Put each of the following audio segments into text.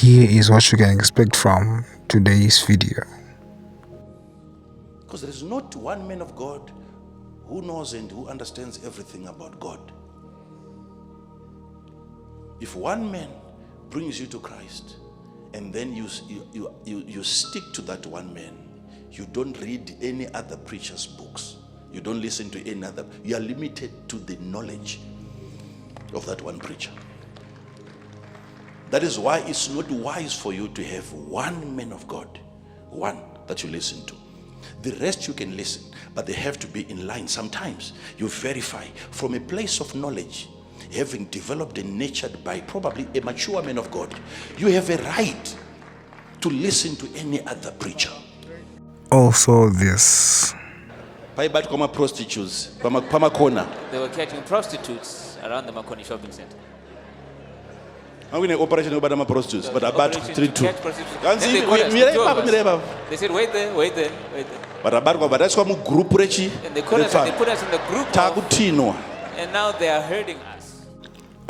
Here is what you can expect from today's video. Because there is not one man of God who knows and who understands everything about God. If one man brings you to Christ and then you stick to that one man, you don't read any other preacher's books, you don't listen to any other, you are limited to the knowledge of that one preacher. That is why it's not wise for you to have one man of God, one that you listen to. The rest you can listen, but they have to be in line. Sometimes you verify from a place of knowledge, having developed and nurtured by probably a mature man of God, you have a right to listen to any other preacher. Also this. Prostitutes, They were catching prostitutes around the Makoni shopping center. I'm going to operation about my prostitutes, but about 3-2. They said, wait there. But about that's why group rechi. And they put us in the group and now they are hurting us.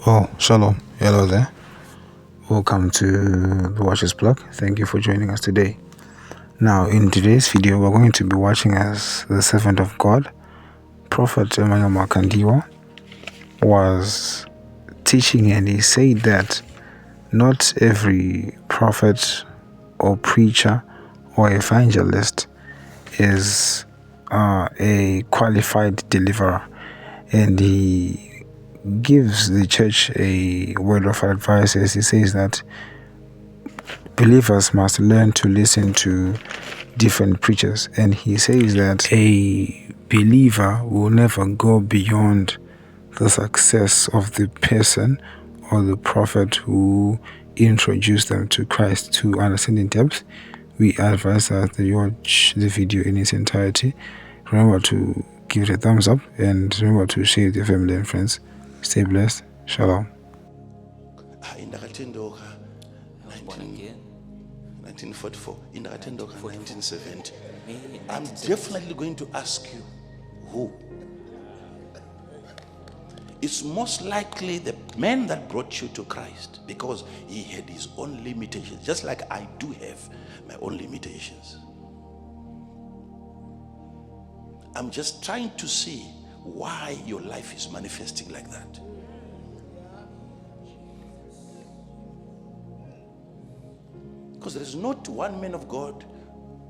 Oh, shalom. Hello there. Welcome to the Watcher's Plug. Thank you for joining us today. Now, in today's video, we're going to be watching as the servant of God, Prophet Emmanuel Makandiwa, was teaching, and he said that not every prophet or preacher or evangelist is a qualified deliverer, and he gives the church a word of advice as he says that believers must learn to listen to different preachers, and he says that a believer will never go beyond the success of the person or the prophet who introduced them to Christ. To understand in depth, we advise that you watch the video in its entirety. Remember to give it a thumbs up and remember to share with your family and friends. Stay blessed. Shalom. 1944, in 1970. I'm definitely going to ask you who. It's most likely the man that brought you to Christ, because he had his own limitations, just like I do have my own limitations. I'm just trying to see why your life is manifesting like that. Because there is not one man of God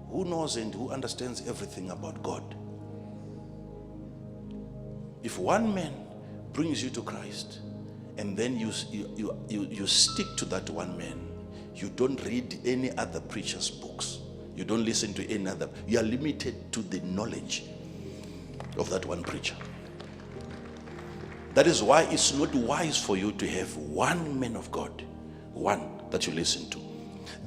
who knows and who understands everything about God. If one man brings you to Christ and then you stick to that one man, you don't read any other preacher's books, you don't listen to any other, you are limited to the knowledge of that one preacher. That is why it's not wise for you to have one man of God, one that you listen to.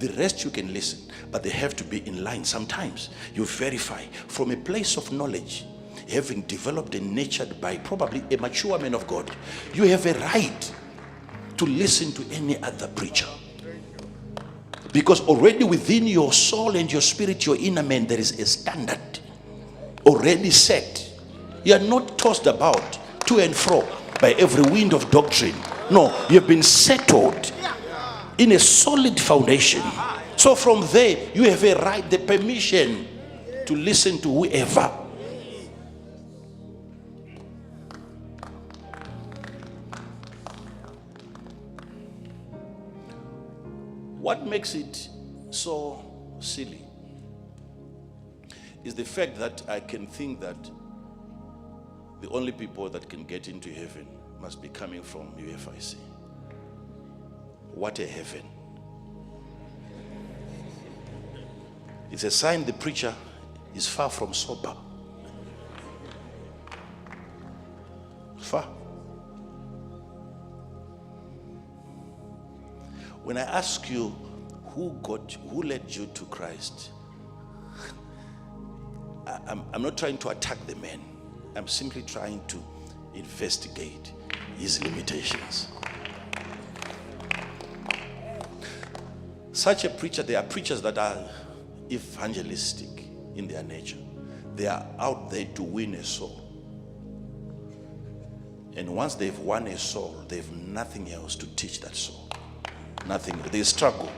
The rest you can listen, but they have to be in line. Sometimes you verify from a place of knowledge, having developed and nurtured by probably a mature man of God, you have a right to listen to any other preacher. Because already within your soul and your spirit, your inner man, there is a standard already set. You are not tossed about to and fro by every wind of doctrine. No, you have been settled in a solid foundation. So from there, you have a right, the permission to listen to whoever. What makes it so silly is the fact that I can think that the only people that can get into heaven must be coming from UFIC. What a heaven. It's a sign the preacher is far from sober. Far. When I ask you who led you to Christ, I'm not trying to attack the man. I'm simply trying to investigate his limitations. Such a preacher, there are preachers that are evangelistic in their nature. They are out there to win a soul. And once they've won a soul, they have nothing else to teach that soul. Nothing. They struggle.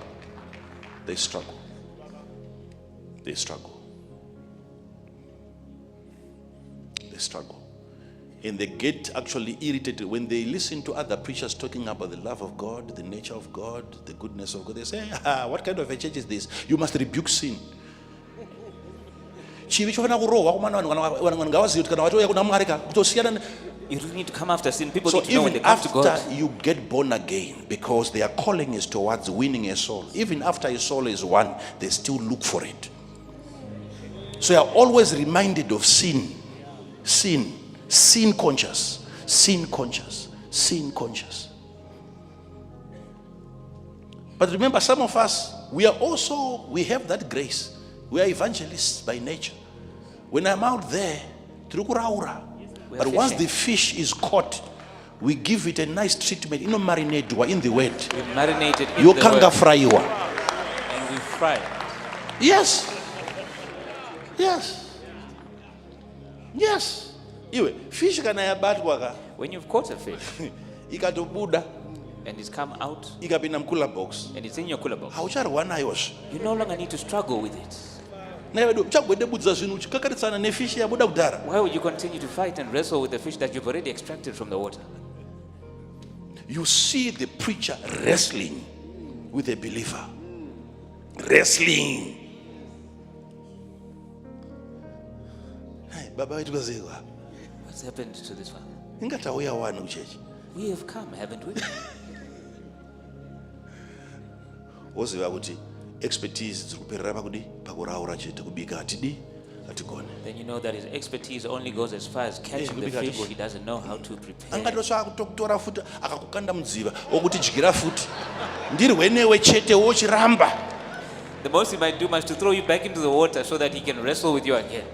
They struggle. They struggle. They struggle. And they get actually irritated when they listen to other preachers talking about the love of God, the nature of God, the goodness of God. They say, what kind of a church is this? You must rebuke sin. You really need to come after sin. People So need to know when they even come to after God. you get born again, because their calling is towards winning a soul, even after a soul is won, they still look for it. So you are always reminded of sin. Sin conscious. Sin conscious. Sin conscious. But remember, some of us, we have that grace. We are evangelists by nature. When I'm out there, but once the fish is caught, we give it a nice treatment. Marinate in the word. We marinate it in You the can't word. fry you. And we fry it. Yes. Yes. Yes. Iwe fish kana yabatwa ka When you've caught a fish ikatobuda and it's come out ikapinda mkula box. and it's in your cooler box, Haucharwa nayos. you no longer need to struggle with it. Nayedo chagwede budza zvinu chikakaritsana ne fish yabuda kudhara. Why would you continue to fight and wrestle with the fish that you've already extracted from the water? You see the preacher wrestling with a believer. Wrestling. Hey, baba wetu kazewa. What's happened to this one? Ingatauya wanu church. We have come, haven't we? Oziva kuti expertise dzikuperera pakudi pakuraura chete kubika atidi atigone. Then you know that his expertise only goes as far as catching the fish. He doesn't know how to prepare. Angatosva kutokutora futi akakukanda mudziva okuti dyira futi. Ndiri wenewe chete wochiramba. The most he might do is to throw you back into the water so that he can wrestle with you again.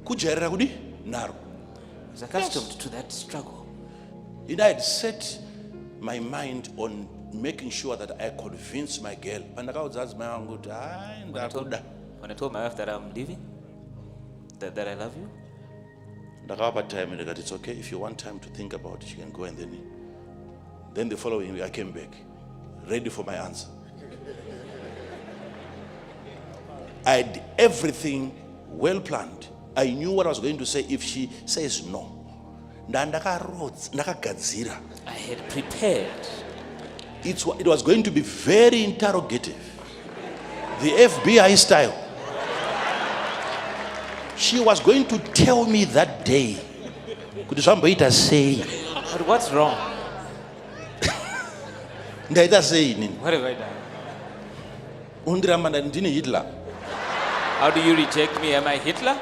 Kujairira kudi naro. He's accustomed to that struggle. And I had set my mind on making sure that I convince my girl. When I told my wife that I'm leaving, that I love you, Ndakawapa time and it's okay. If you want time to think about it, you can go. And then the following week I came back, ready for my answer. I had everything well planned. I knew what I was going to say if she says no. I had prepared. It was going to be very interrogative. The FBI style. She was going to tell me that day. Could somebody say? But what's wrong? What have I done? How do you reject me? Am I Hitler?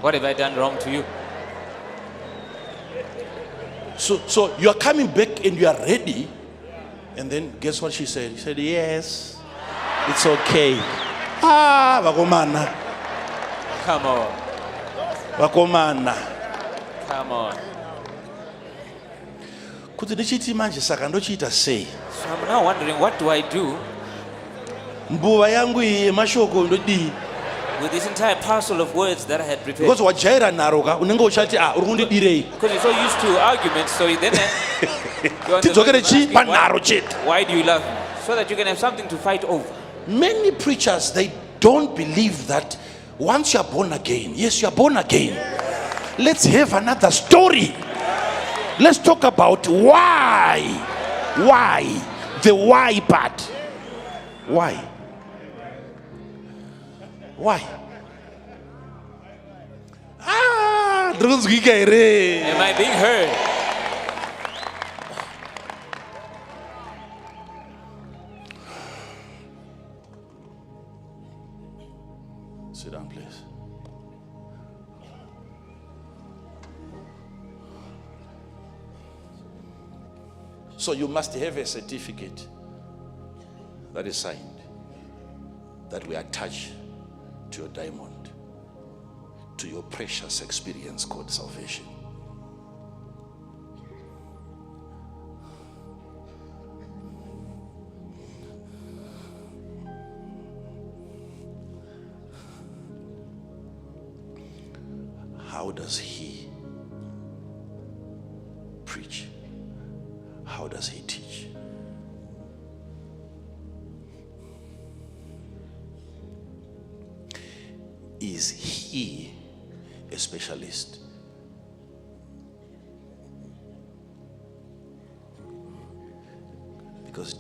What have I done wrong to you? So you are coming back and you are ready. And then guess what she said? She said, yes, it's okay. Vakomana. Come on. Vakomana. Come on. Kuti ndichiti manje saka ndochiita sei? So I'm now wondering, what do I do Mbuva yangu iyi mashoko ndodii? with this entire parcel of words that I had prepared? Because wajaira naroka unenge uchati uri kundidirei. Because you're so used to arguments, so then Tidzokere chi panaro chete. why do you love me? So that you can have something to fight over. Many preachers, they don't believe that once you are born again, yes, you are born again. Let's have another story. Let's talk about why. Why? The why part. Why? Why? Am Am I being heard? Sit down, please. So you must have a certificate that is signed that we attach to your diamond, to your precious experience called salvation. How does he preach? How does he teach? Is he a specialist? Because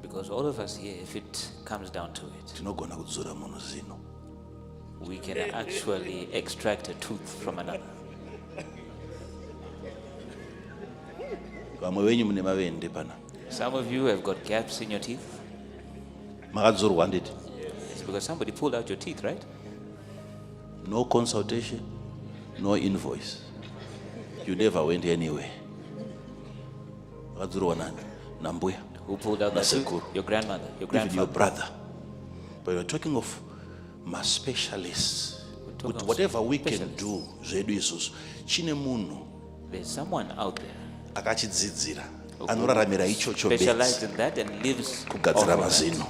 Because all of us here, if it comes down to it, we can actually extract a tooth from another. Some of you have got gaps in your teeth. It's because somebody pulled out your teeth, right? No consultation, no invoice. You never went anywhere. Who pulled out the tooth? Your grandmother, your grandfather. Even your brother. But we're talking of my specialists. With whatever we can do, there's someone out there who specializes in that and lives off of that,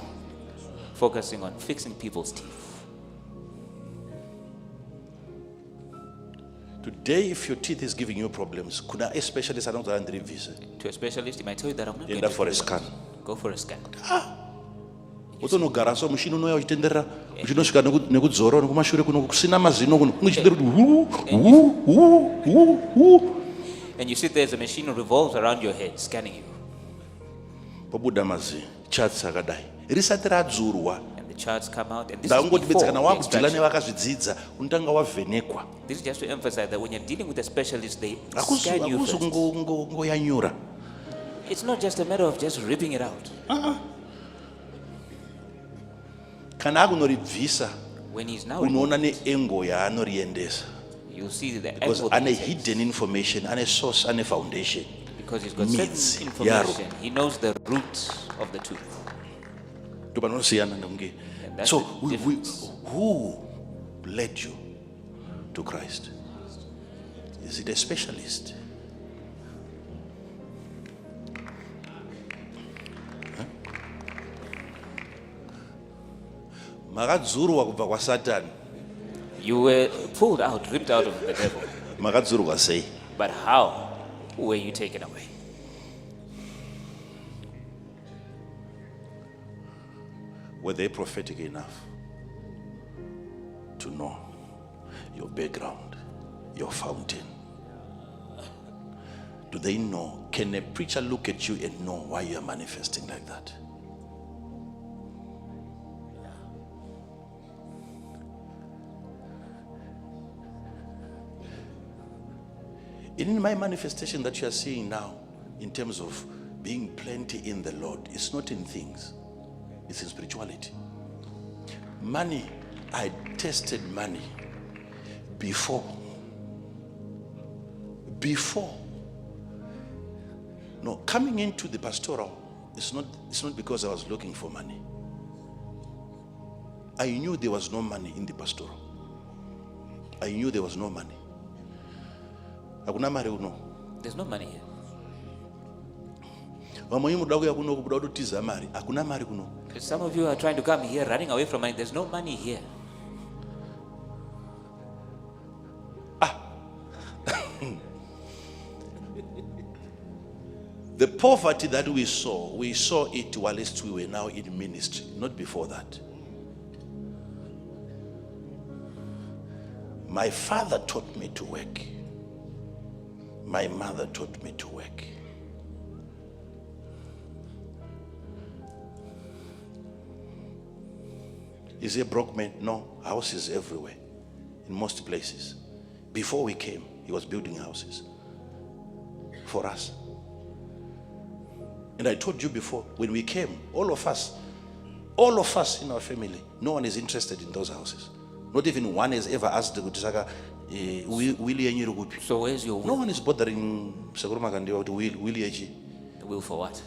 focusing on fixing people's teeth. Today, if your teeth is giving you problems, could a specialist I don't visa? To a specialist, he might tell you that I'm not going for a scan. Go for a scan. Utonogara so mushini unoya uchitendera uchinosvika nekudzora nekumashure kuno kusina mazino kuno and you sit there as a machine revolves around your head scanning you. Pobuda mazi charts akadai risati radzurwa. The charts come out and this is before the extraction. This is just to emphasize that when you're dealing with a specialist, they scan you first. It's not just a matter of just ripping it out. When he's now you see the because angle hidden information, and a source, and a foundation. Because he's got certain information. He knows the roots of the tooth. So who led you to Christ? Is it a specialist? You were pulled out, ripped out of the devil. But how were you taken away? Were they prophetic enough to know your background, your fountain? Do they know? Can a preacher look at you and know why you are manifesting like that? In my manifestation that you are seeing now, in terms of being plenty in the Lord, it's not in things. It's in spirituality. Money, I tested money before. No, coming into the pastoral, it's not because I was looking for money. I knew there was no money in the pastoral. I knew there was no money. There's no money here. Some of you are trying to come here running away from money. There's no money here. The poverty that we saw it whilst we were now in ministry, not before that. My father taught me to work. My mother taught me to work. Is he a broke man? No. Houses everywhere. In most places. Before we came, he was building houses for us. And I told you before, when we came, all of us in our family, no one is interested in those houses. Not even one has ever asked the Gutisaka, so where's your will? No one is bothering Emmanuel Makandiwa to will. The will for what?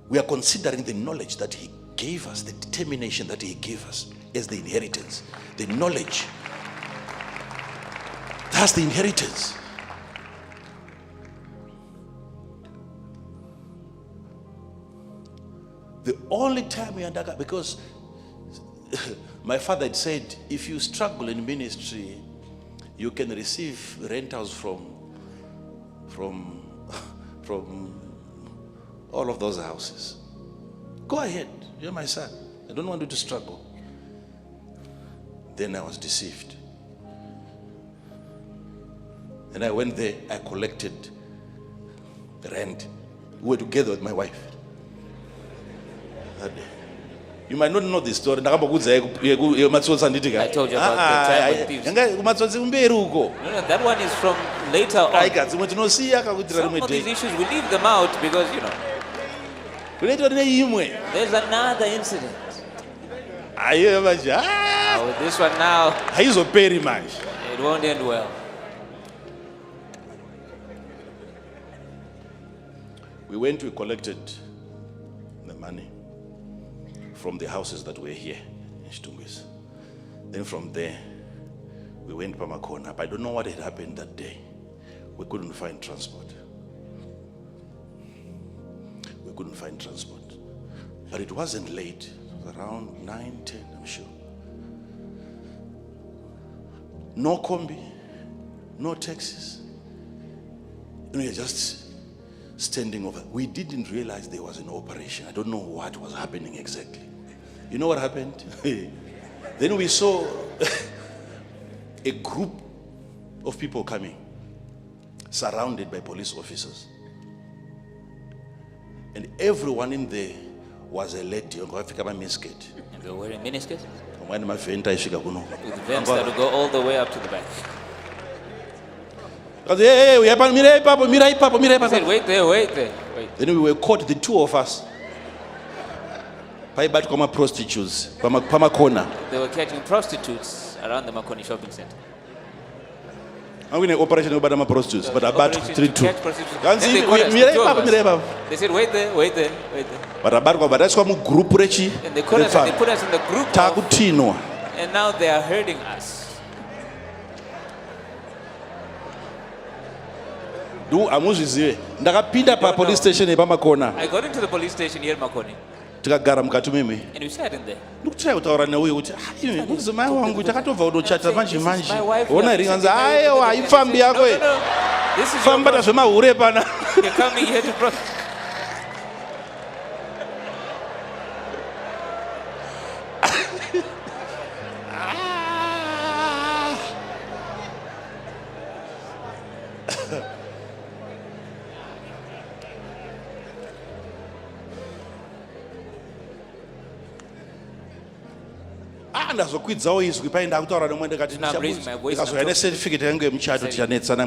We are considering the knowledge that he gave us, the determination that he gave us as the inheritance. The knowledge. That's the inheritance. The only time we understand, because my father had said, if you struggle in ministry, You can receive rentals from all of those houses. Go ahead, you're my son. I don't want you to struggle. Then I was deceived. And I went there, I collected the rent. We were together with my wife. That day. You might not know this story. I told you about the time with thieves. No, that one is from later on. Some of these issues, we leave them out because, there's another incident. With this one now, it won't end well. We went, we collected the money from the houses that were here in Shitungwis. Then from there, we went to Pamakona. I don't know what had happened that day. We couldn't find transport. But it wasn't late. It was around 9, 10, I'm sure. No combi, no taxis. We were just standing over. We didn't realize there was an operation. I don't know what was happening exactly. You know what happened? Then we saw a group of people coming, surrounded by police officers. And everyone in there was a lady. And they were wearing miniskirts? With Vents that would go all the way up to the back. I said, wait there. Then we were caught, the two of us. Prostitutes. They were catching prostitutes around the Makoni shopping center. I'm going to operation about my prostitutes, but about 3-2. They said, wait there. But that's why group rechi. And they caught us and they put us in the group of, and now they are hurting us. Police station I got into the police station here in Makoni. And we sat in there. This is my wife. This is your problem. You're coming here to prostitute. I'm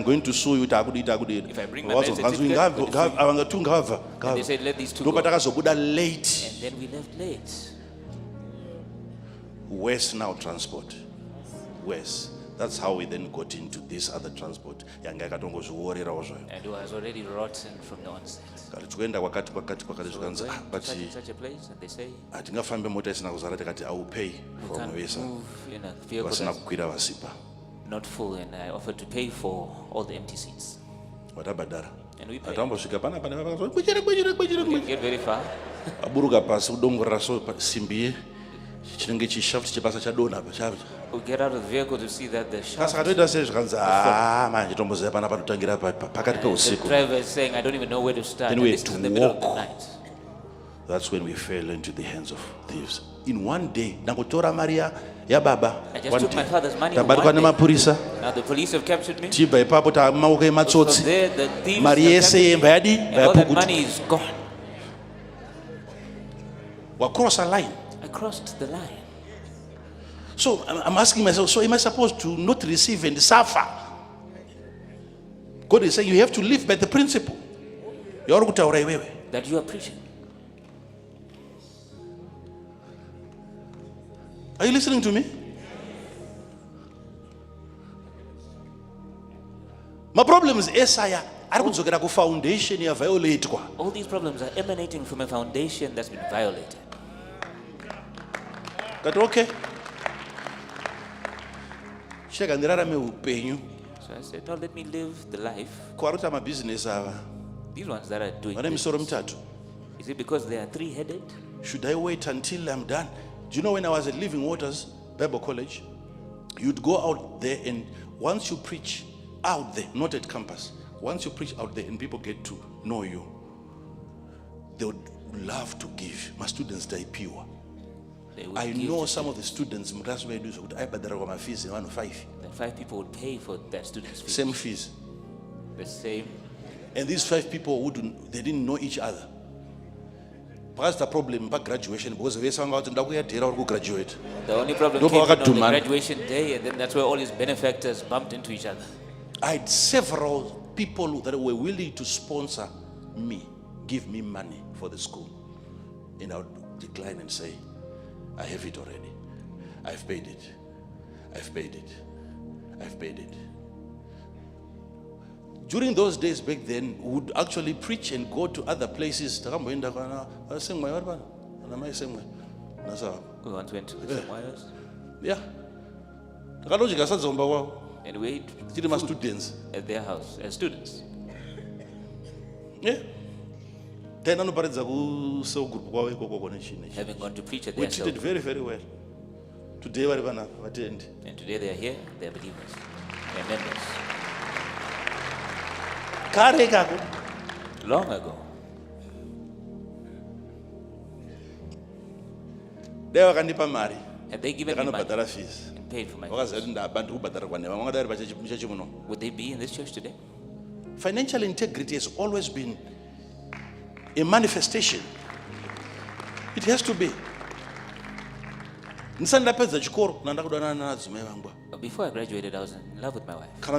going to sue you. If I bring my marriage certificate, and they said, let these two go. Late. And then we left late. West now transport. West. That's how we then got into this other transport. And it was already rotten from the onset. So we're going to such a place, and they say, I will pay for can't move in a vehicle that's not full, and I offered to pay for all the empty seats. And we paid. We didn't get very far. We get out of the vehicle to see that the shaft. The driver is saying, I don't even know where to start. Then we this had is to in the middle of the walk. night. That's when we fell into the hands of thieves. In one day, Nakotora Maria, ya baba. I just took my father's money. Now the police have captured me. So there, the thieves have captured me, and all that money is gone. Cross a line. I crossed the line. So I'm asking myself, so am I supposed to not receive and suffer? God is saying you have to live by the principle that you are preaching. Are you listening to me? My problem is foundation violate. All these problems are emanating from a foundation that's been violated. That okay? So I said, no, let me live the life. Business. These ones that are doing this, is it because they are three-headed? Should I wait until I'm done? Do you know when I was at Living Waters Bible College, you'd go out there and Once you preach out there, not at campus, once you preach out there and people get to know you, they would love to give. My students die pure. I know some of the students, that 5 people would pay for that student's fees. same fees. The same. And these 5 people they didn't know each other. Perhaps the problem about graduation because they sang out and graduate. The only problem came on the graduation day, and then that's where all his benefactors bumped into each other. I had several people that were willing to sponsor me, give me money for the school. And I would decline and say, I have it already. I've paid it. I've paid it. I've paid it. During those days back then, we would actually preach and go to other places. We once went to the wires. Yeah. And we ate students at their house as students. Yeah. Having gone to preach at We their treated house. very, very well. Today, we're going to attend. And today they are here, they are believers. They are members. Long ago, had they given me money fees. and paid for my fees, would they be in this church today? Financial integrity has always been a manifestation. It has to be. Before I graduated, I was in love with my wife. Now,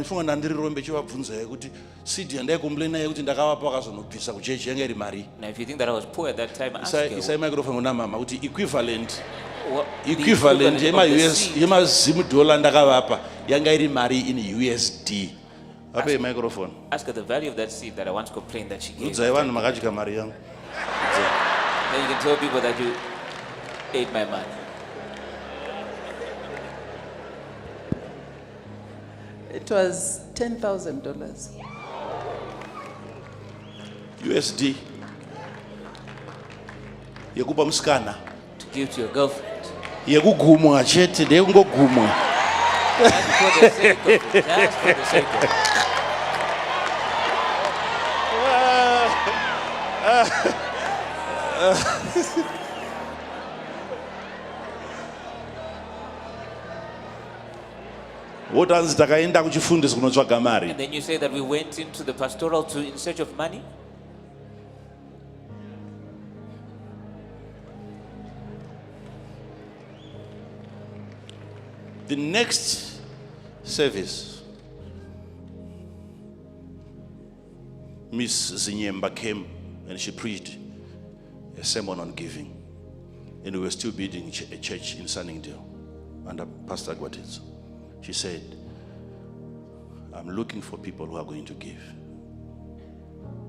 if you think that I was poor at that time, ask her. Equivalent What the equivalent of the seed. $10 ndakavapa yanga iri mari in USD. Ape microphone. Ask her the value of that seed that I once complained that she gave. Udzai vanhu makadya mari yangu. Then you can tell people that you ate my money. It was $10,000. USD. Yekupa musikana. To give to your girlfriend. Yekugumwa chete ndekungogumwa. Just for the sake of it. Just for the sake of it. Wotanzi takaenda kuchifundisi kunotsvaga mari. And then you say that we went into the pastoral in search of money? The next service, Miss Zinyemba came and she preached a sermon on giving. And we were still building a church in Sunningdale under Pastor Gwatitz. She said, I'm looking for people who are going to give.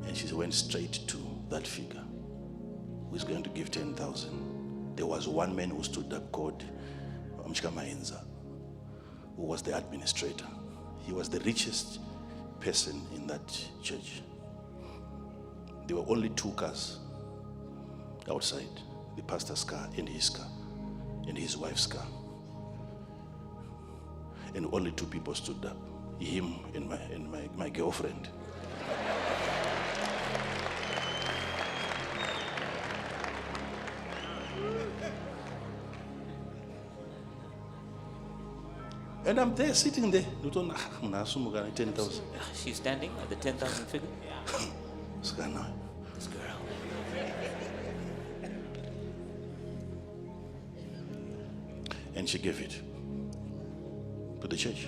And she went straight to that figure, who is going to give 10,000. There was one man who stood up called Mchika Mainza, who was the administrator. He was the richest person in that church. There were only 2 cars outside, the pastor's car and his car, and his wife's car. And only 2 people stood up, him and my girlfriend. And I'm there, sitting there. 10,000. She's standing at the 10,000 figure. This girl. And she gave it to the church.